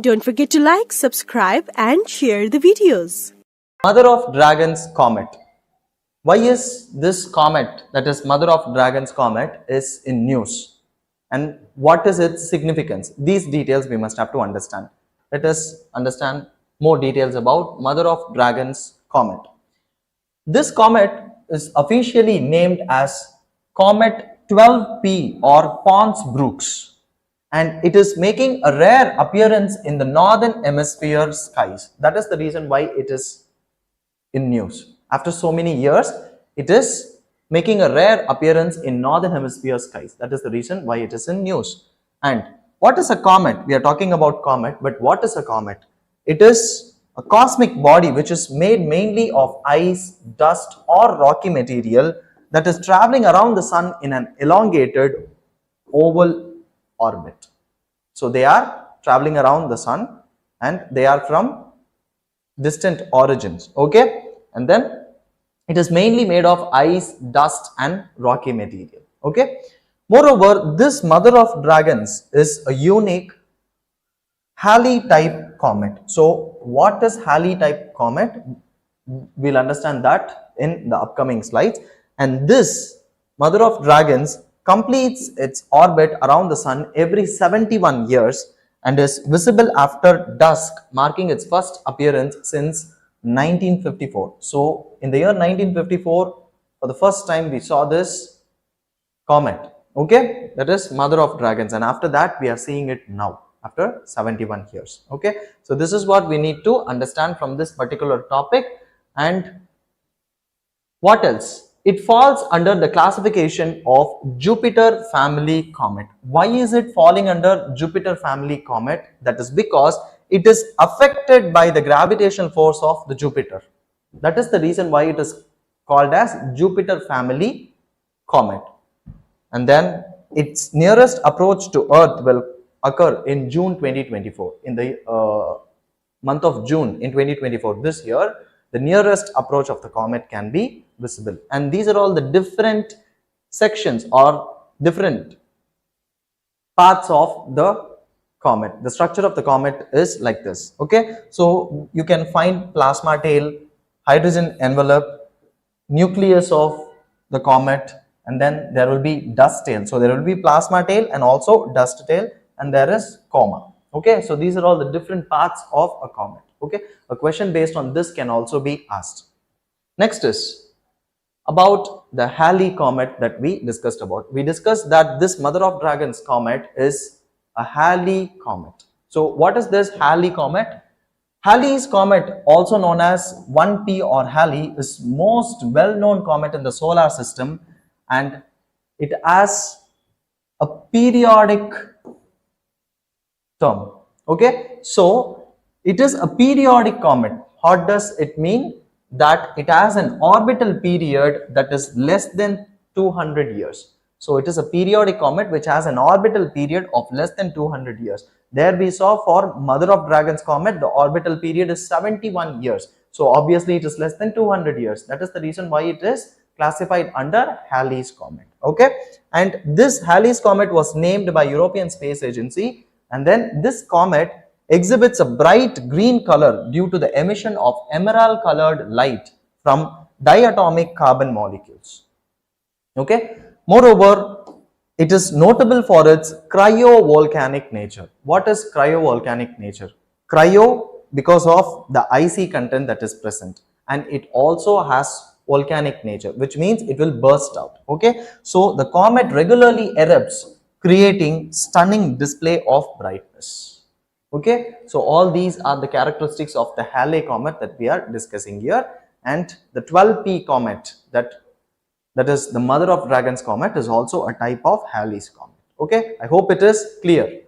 Don't forget to like, subscribe and share the videos. Mother of Dragons comet. Why is this comet, that is Mother of Dragons comet, is in news? And what is its significance? These details we must have to understand. Let us understand more details about Mother of Dragons comet. This comet is officially named as Comet 12P or Pons-Brooks, and it is making a rare appearance in the northern hemisphere skies. That is the reason why it is in news. After so many years, it is making a rare appearance in northern hemisphere skies. That is the reason why it is in news. And what is a comet? We are talking about comet, but what is a comet? It is a cosmic body which is made mainly of ice, dust or rocky material that is traveling around the sun in an elongated oval orbit. So they are traveling around the sun and they are from distant origins, okay? And then it is mainly made of ice, dust and rocky material, okay? Moreover, this Mother of Dragons is a unique Halley type comet. So what is Halley type comet? We'll understand that in the upcoming slides. And this Mother of Dragons completes its orbit around the sun every 71 years and is visible after dusk, marking its first appearance since 1954. So in the year 1954, for the first time we saw this comet, okay? That is Mother of Dragons, and after that we are seeing it now after 71 years, okay? So this is what we need to understand from this particular topic. And what else? It falls under the classification of Jupiter family comet. Why is it falling under Jupiter family comet? That is because it is affected by the gravitational force of the Jupiter. That is the reason why it is called as Jupiter family comet. And then its nearest approach to Earth will occur in June 2024. In the month of June in 2024, this year, the nearest approach of the comet can be visible. And these are all the different sections or different parts of the comet. The structure of the comet is like this, okay? So you can find plasma tail, hydrogen envelope, nucleus of the comet, and then there will be dust tail. So there will be plasma tail and also dust tail, and there is coma, okay? So these are all the different parts of a comet, okay? A question based on this can also be asked. Next is about the Halley comet that we discussed about. We discussed that this Mother of Dragons comet is a Halley comet. So what is this Halley comet? Halley's comet, also known as 1P or Halley, is most well-known comet in the solar system, and it has a periodic term, okay? So it is a periodic comet. What does it mean? That it has an orbital period that is less than 200 years. So it is a periodic comet which has an orbital period of less than 200 years. There we saw for Mother of Dragons comet, the orbital period is 71 years. So obviously it is less than 200 years. That is the reason why it is classified under Halley's comet, okay? And this Halley's comet was named by European Space Agency, and then this comet exhibits a bright green color due to the emission of emerald colored light from diatomic carbon molecules, okay? Moreover, it is notable for its cryovolcanic nature. What is cryovolcanic nature? Cryo because of the icy content that is present, and it also has volcanic nature, which means it will burst out, okay? So the comet regularly erupts, creating stunning display of brightness, okay? So all these are the characteristics of the Halley comet that we are discussing here. And the 12P comet, that is the Mother of Dragons comet, is also a type of Halley's comet, okay? I hope it is clear.